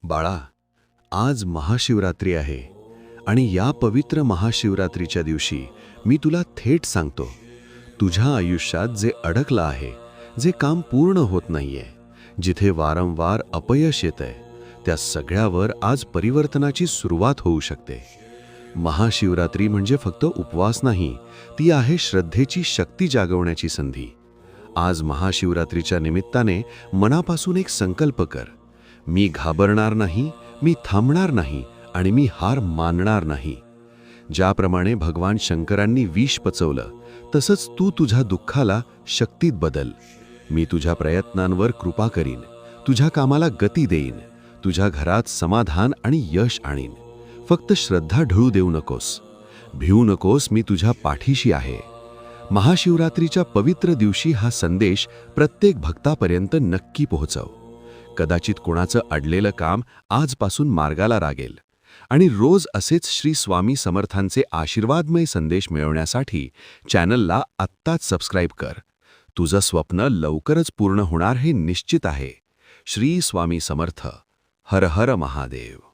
बाळा, आज महाशिवरात्री आहे आणि या पवित्र महाशिवरात्रीच्या दिवशी मी तुला थेट सांगतो, तुझ्या आयुष्यात जे अडकलं आहे, जे काम पूर्ण होत नाहीये, जिथे वारंवार अपयश येतंय, त्या सगळ्यावर आज परिवर्तनाची सुरुवात होऊ शकते. महाशिवरात्री म्हणजे फक्त उपवास नाही, ती आहे श्रद्धेची शक्ती जागवण्याची संधी. आज महाशिवरात्रीच्या निमित्ताने मनापासून एक संकल्प कर. मी घाबरणार नाही, मी थांबणार नाही आणि मी हार मानणार नाही. ज्याप्रमाणे भगवान शंकरांनी विष पचवलं, तसंच तू तुझ्या दुःखाला शक्तीत बदल. मी तुझ्या प्रयत्नांवर कृपा करीन, तुझ्या कामाला गती देईन, तुझ्या घरात समाधान आणि यश आणीन. फक्त श्रद्धा ढळू देऊ नकोस, भिवू नकोस, मी तुझ्या पाठीशी आहे. महाशिवरात्रीच्या पवित्र दिवशी हा संदेश प्रत्येक भक्तापर्यंत नक्की पोहोचव. कदाचित कोणाचं अडलेलं काम आजपासून मार्गाला लागेल. आणि रोज असेच श्री स्वामी समर्थांचे आशीर्वादमय संदेश मिळवण्यासाठी चॅनलला आत्ताच सबस्क्राईब कर. तुझं स्वप्न लवकरच पूर्ण होणार हे निश्चित आहे. श्री स्वामी समर्थ. हर हर महादेव.